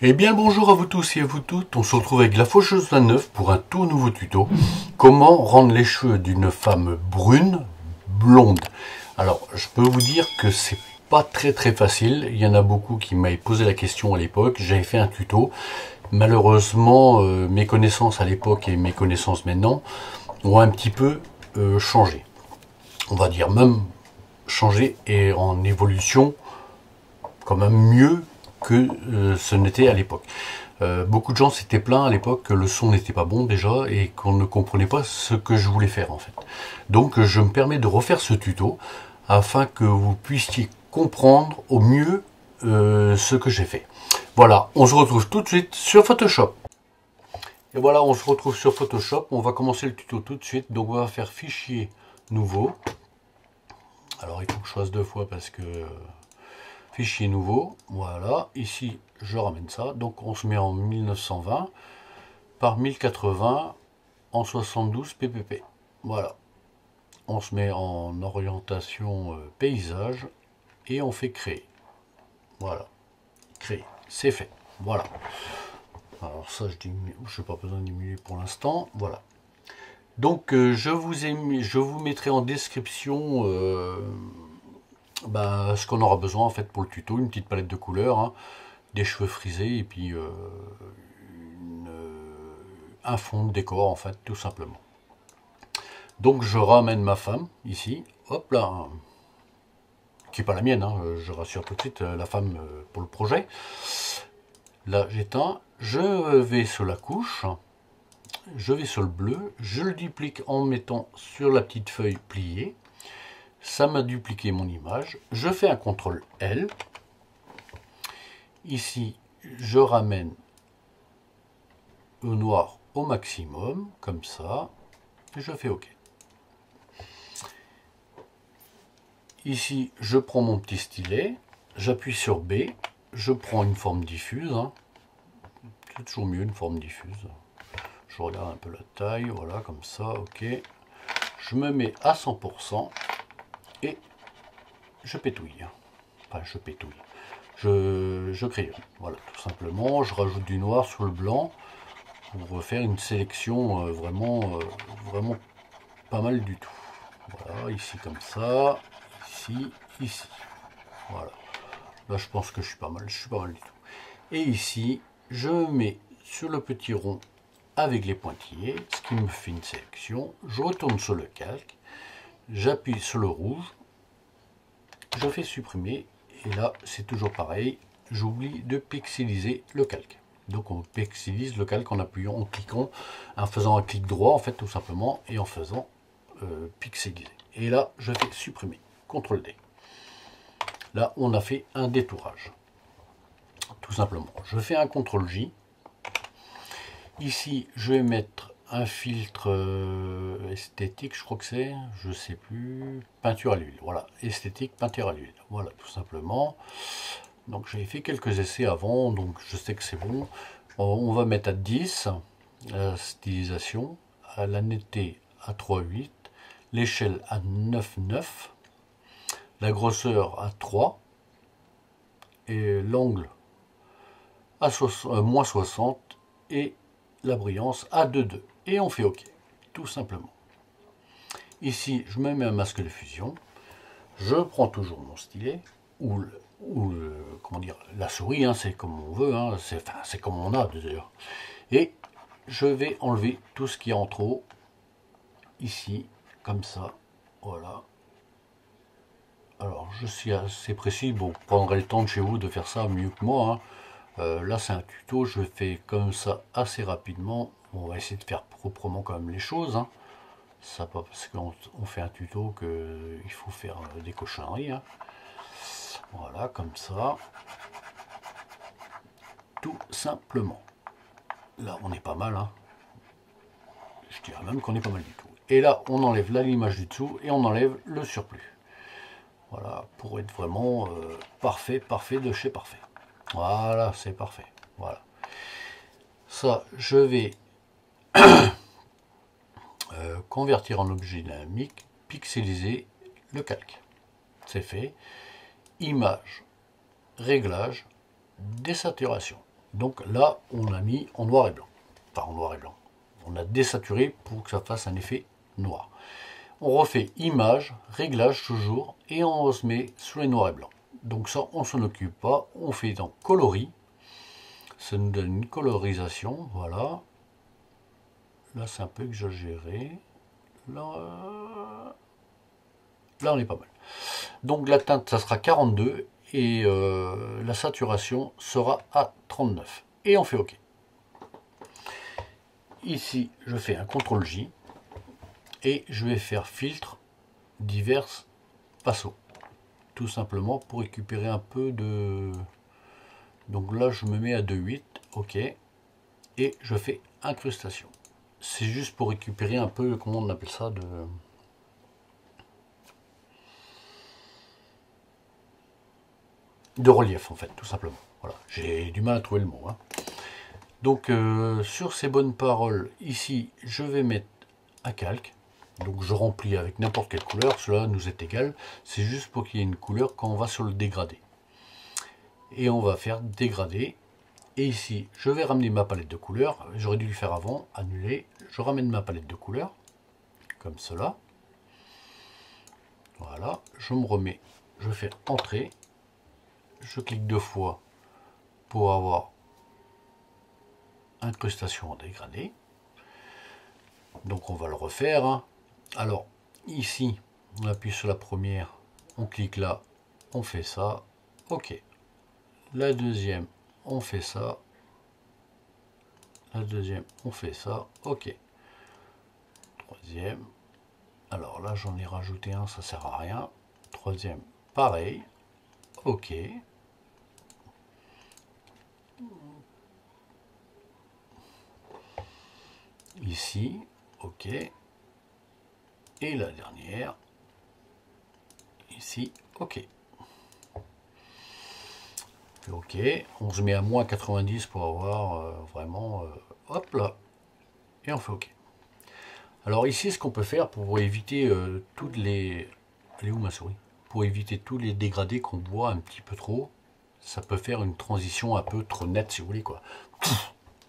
Eh bien bonjour à vous tous et à vous toutes, on se retrouve avec la Faucheuse 29 pour un tout nouveau tuto. Comment rendre les cheveux d'une femme brune, blonde. Alors je peux vous dire que c'est pas très facile, il y en a beaucoup qui m'avaient posé la question à l'époque, j'avais fait un tuto. Malheureusement mes connaissances à l'époque et mes connaissances maintenant ont un petit peu changé. On va dire même changé et en évolution quand même mieux que ce n'était à l'époque. Beaucoup de gens s'étaient plaints à l'époque que le son n'était pas bon déjà et qu'on ne comprenait pas ce que je voulais faire en fait. Donc je me permets de refaire ce tuto afin que vous puissiez comprendre au mieux ce que j'ai fait. Voilà, on se retrouve tout de suite sur Photoshop. Et voilà, on se retrouve sur Photoshop. On va commencer le tuto tout de suite. Donc on va faire fichier nouveau. Alors il faut que je fasse deux fois parce que fichier nouveau, voilà, ici je ramène ça, donc on se met en 1920 par 1080 en 72 ppp, voilà, on se met en orientation paysage et on fait créer, voilà, créer, c'est fait, voilà, alors ça je diminue, je n'ai pas besoin de diminuer pour l'instant, voilà. Donc je vous mettrai en description ce qu'on aura besoin en fait pour le tuto, une petite palette de couleurs, hein, des cheveux frisés et puis un fond de décor en fait tout simplement. Donc je ramène ma femme ici, hop là, qui n'est pas la mienne, hein, je rassure tout de suite la femme pour le projet. Là j'éteins, je vais sur la couche, je vais sur le bleu, je le duplique en mettant sur la petite feuille pliée. Ça m'a dupliqué mon image. Je fais un CTRL L. Ici, je ramène au noir au maximum, comme ça. Et je fais OK. Ici, je prends mon petit stylet. J'appuie sur B. Je prends une forme diffuse. Hein. C'est toujours mieux une forme diffuse. Je regarde un peu la taille. Voilà, comme ça. OK. Je me mets à 100%. Et je pétouille. Enfin, je pétouille. Je crayonne. Voilà, tout simplement. Je rajoute du noir sur le blanc pour faire une sélection vraiment pas mal du tout. Voilà, ici comme ça, ici, ici. Voilà. Là, je pense que je suis pas mal du tout. Et ici, je mets sur le petit rond avec les pointillés, ce qui me fait une sélection. Je retourne sur le calque, j'appuie sur le rouge, je fais supprimer, et là c'est toujours pareil, j'oublie de pixeliser le calque. Donc on pixelise le calque en appuyant, en cliquant, en faisant un clic droit en fait tout simplement, et en faisant pixeliser. Et là je fais supprimer, CTRL D. Là on a fait un détourage, tout simplement. Je fais un CTRL J. Ici je vais mettre un filtre esthétique, je crois que c'est, je sais plus, peinture à l'huile, voilà, esthétique, peinture à l'huile, voilà, tout simplement. Donc j'avais fait quelques essais avant, donc je sais que c'est bon. On va mettre à 10, la stylisation, à la netteté à 3,8, l'échelle à 9,9, la grosseur à 3, et l'angle à moins 60, et la brillance à 2,2. Et on fait OK, tout simplement. Ici, je me mets un masque de fusion. Je prends toujours mon stylet, ou comment dire, la souris, hein, c'est comme on veut, hein, c'est comme on a d'ailleurs. Et je vais enlever tout ce qui est en trop, ici, comme ça, voilà. Alors, je suis assez précis, bon, vous prendrez le temps de chez vous de faire ça mieux que moi. Hein. Là, c'est un tuto, je fais comme ça assez rapidement. On va essayer de faire proprement quand même les choses. Hein. Ça pas parce qu'on fait un tuto qu'il faut faire des cochonneries. Hein. Voilà, comme ça. Tout simplement. Là, on est pas mal. Hein. Je dirais même qu'on est pas mal du tout. Et là, on enlève l'image du dessous et on enlève le surplus. Voilà, pour être vraiment parfait de chez parfait. Voilà, c'est parfait. Voilà. Ça, je vais convertir en objet dynamique, pixeliser le calque. C'est fait. Image, réglage, désaturation. Donc là, on a mis en noir et blanc. Enfin, en noir et blanc. On a désaturé pour que ça fasse un effet noir. On refait image, réglage toujours, et on se met sur les noirs et blancs. Donc ça, on s'en occupe pas. On fait dans coloris. Ça nous donne une colorisation, voilà. Là, c'est un peu exagéré. Là, on est pas mal. Donc la teinte, ça sera 42 et la saturation sera à 39. Et on fait OK. Ici, je fais un CTRL-J et je vais faire filtre divers pinceaux. Tout simplement pour récupérer un peu de... Donc là, je me mets à 2,8, OK. Et je fais incrustation. C'est juste pour récupérer un peu, comment on appelle ça, de relief en fait, tout simplement. Voilà, j'ai du mal à trouver le mot. Hein. Donc sur ces bonnes paroles, ici, je vais mettre un calque. Donc je remplis avec n'importe quelle couleur, cela nous est égal. C'est juste pour qu'il y ait une couleur quand on va sur le dégradé. Et on va faire dégradé. Et ici, je vais ramener ma palette de couleurs. J'aurais dû le faire avant, annuler. Je ramène ma palette de couleurs, comme cela. Voilà, je me remets, je fais entrer. Je clique 2 fois pour avoir incrustation en dégradé. Donc on va le refaire. Hein. Alors ici, on appuie sur la première, on clique là, on fait ça. OK. La deuxième, on fait ça. La deuxième, on fait ça. OK. Troisième. Alors là, j'en ai rajouté un, ça sert à rien. Troisième, pareil. OK. Ici, OK. Et la dernière, ici, OK. OK, on se met à moins 90 pour avoir vraiment, hop là, et on fait OK. Alors ici, ce qu'on peut faire pour éviter toutes les... Elle est où ma souris? Pour éviter tous les dégradés qu'on voit un petit peu trop, ça peut faire une transition un peu trop nette, si vous voulez, quoi.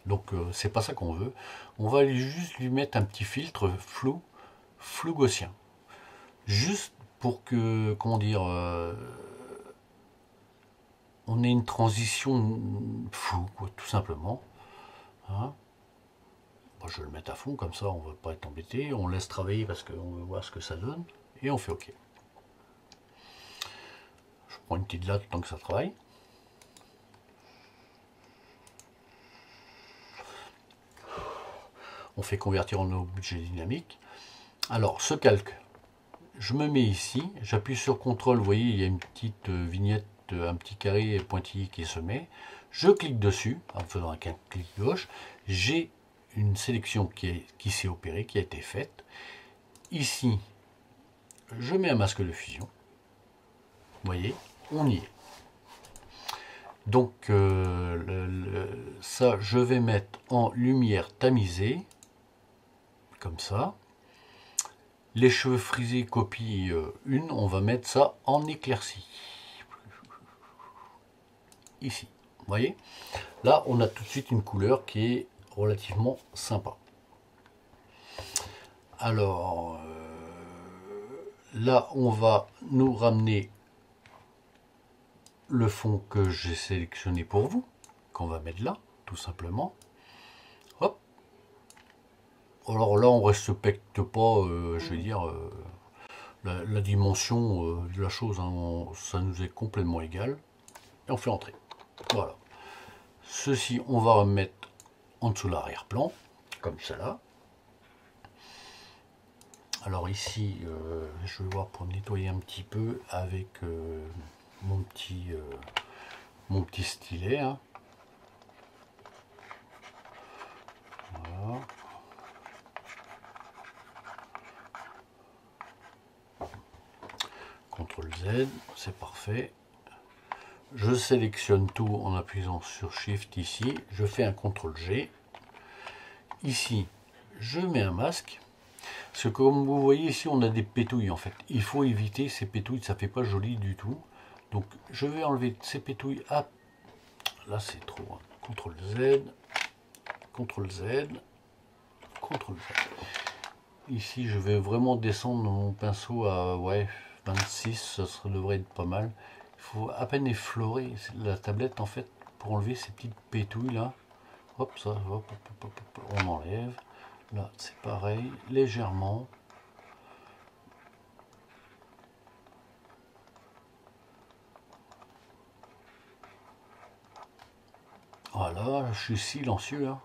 Donc c'est pas ça qu'on veut. On va juste lui mettre un petit filtre flou gaussien. Juste pour que, comment dire, on ait une transition floue, quoi, tout simplement. Hein. Bon, je vais le mettre à fond, comme ça on ne va pas être embêté. On laisse travailler parce qu'on veut voir ce que ça donne. Et on fait OK. Je prends une petite latte tant que ça travaille. On fait convertir en objet dynamique. Alors, ce calque, je me mets ici, j'appuie sur CTRL, vous voyez, il y a une petite vignette, un petit carré pointillé qui se met. Je clique dessus, en faisant un clic gauche, j'ai une sélection qui s'est opérée, qui a été faite. Ici, je mets un masque de fusion. Vous voyez, on y est. Donc, ça, je vais mettre en lumière tamisée, comme ça. Les cheveux frisés, copie 1, on va mettre ça en éclairci. Ici, vous voyez. Là, on a tout de suite une couleur qui est relativement sympa. Alors, là, on va nous ramener le fond que j'ai sélectionné pour vous, qu'on va mettre là, tout simplement. Hop. Alors là, on respecte pas, je vais dire, la dimension de la chose. Hein, ça nous est complètement égal. Et on fait entrer. Voilà. Ceci, on va remettre en dessous l'arrière-plan, comme cela. Alors ici, je vais voir pour nettoyer un petit peu avec mon petit stylet. Hein. Voilà. CTRL Z, c'est parfait. Je sélectionne tout en appuyant sur Shift ici. Je fais un CTRL G. Ici, je mets un masque. Parce que comme vous voyez ici, on a des pétouilles en fait. Il faut éviter ces pétouilles, ça fait pas joli du tout. Donc je vais enlever ces pétouilles. Ah, là c'est trop. Hein. CTRL Z, CTRL Z, CTRL Z. Ici, je vais vraiment descendre mon pinceau à 26, ça devrait être pas mal. Il faut à peine effleurer la tablette en fait pour enlever ces petites pétouilles là. Hop, ça, on enlève. Là, c'est pareil, légèrement. Voilà, je suis silencieux, hein.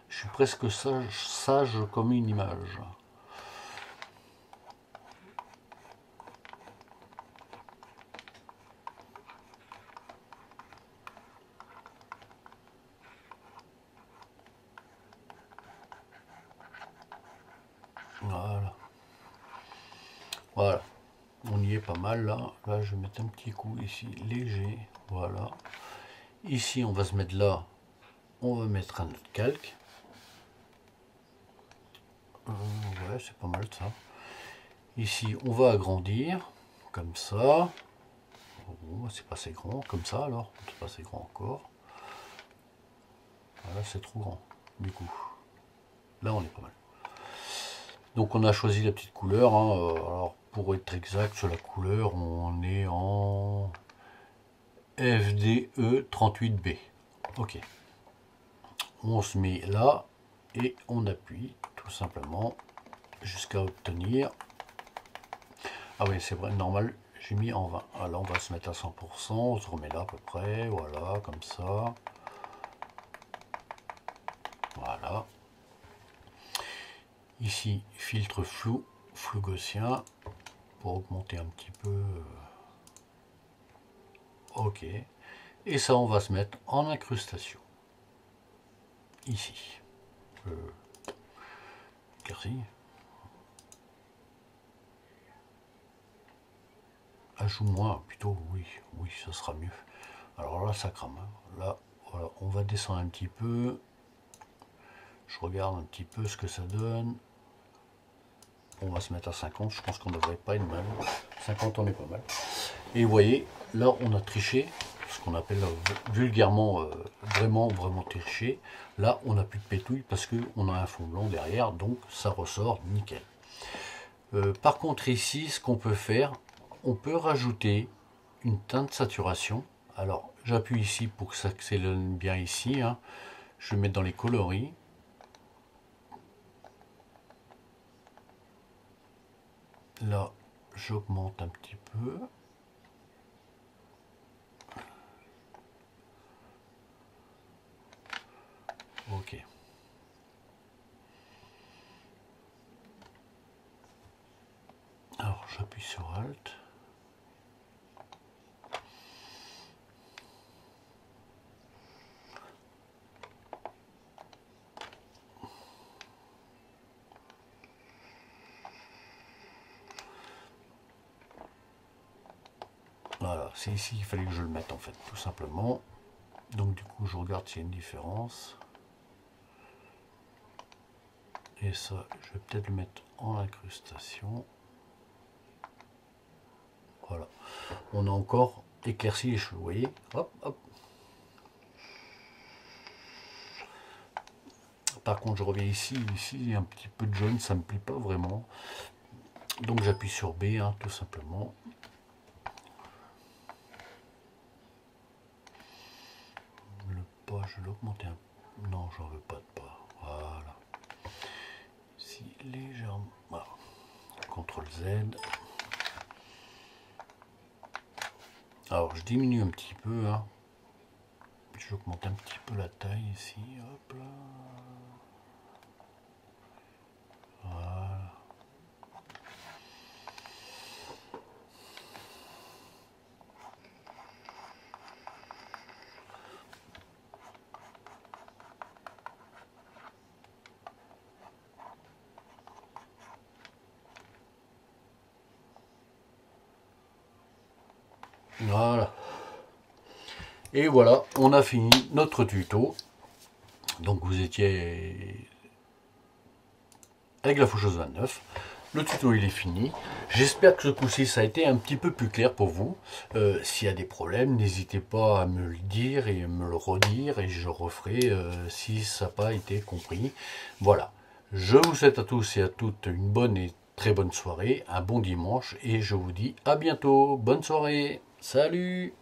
Je suis presque sage comme une image. Voilà. Voilà. On y est pas mal là. Là, je vais mettre un petit coup ici, léger. Voilà. Ici, on va se mettre là. On va mettre un autre calque. Ouais, c'est pas mal ça. Ici, on va agrandir. Comme ça. Oh, c'est pas assez grand. Comme ça alors. C'est pas assez grand encore. Voilà, c'est trop grand. Du coup. Là, on est pas mal. Donc, on a choisi la petite couleur. Hein. Alors, pour être exact sur la couleur, on est en FDE 38B. Ok. On se met là et on appuie tout simplement jusqu'à obtenir. Ah oui, c'est vrai, normal, j'ai mis en 20. Alors, on va se mettre à 100%. On se remet là à peu près. Voilà, comme ça. Voilà. Ici, filtre flou, flou gaussien, pour augmenter un petit peu. Ok. Et ça, on va se mettre en incrustation. Ici. Éclairci. Ajoute moins, plutôt, oui, oui, ça sera mieux. Alors là, ça crame. Là, voilà, on va descendre un petit peu. Je regarde un petit peu ce que ça donne. On va se mettre à 50, je pense qu'on ne devrait pas être mal. 50, on est pas mal. Et vous voyez, là, on a triché, ce qu'on appelle vulgairement, vraiment triché. Là, on n'a plus de pétouille parce qu'on a un fond blanc derrière, donc ça ressort nickel. Par contre, ici, ce qu'on peut faire, on peut rajouter une teinte saturation. Alors, j'appuie ici pour que ça s'accélère bien ici. Hein. Je vais mettre dans les coloris. Là, j'augmente un petit peu. Ok. Alors, j'appuie sur Alt. Voilà, c'est ici qu'il fallait que je le mette en fait, tout simplement. Donc du coup, je regarde s'il y a une différence. Et ça, je vais peut-être le mettre en incrustation. Voilà. On a encore éclairci les cheveux, vous voyez. Hop, hop. Par contre, je reviens ici, il y a un petit peu de jaune, ça me plaît pas vraiment. Donc j'appuie sur B, hein, tout simplement. Le pas, je vais l'augmenter un peu. Non, j'en veux pas de pas. Voilà. Si légèrement. Voilà. CTRL Z. Alors je diminue un petit peu. Hein. J'augmente un petit peu la taille ici. Hop là. Voilà. Voilà. Et voilà, on a fini notre tuto. Donc vous étiez avec la Faucheuse 29. Le tuto il est fini. J'espère que ce coup-ci ça a été un petit peu plus clair pour vous. S'il y a des problèmes, n'hésitez pas à me le dire et me le redire et je referai si ça n'a pas été compris. Voilà. Je vous souhaite à tous et à toutes une bonne et très bonne soirée, un bon dimanche et je vous dis à bientôt. Bonne soirée. Salut!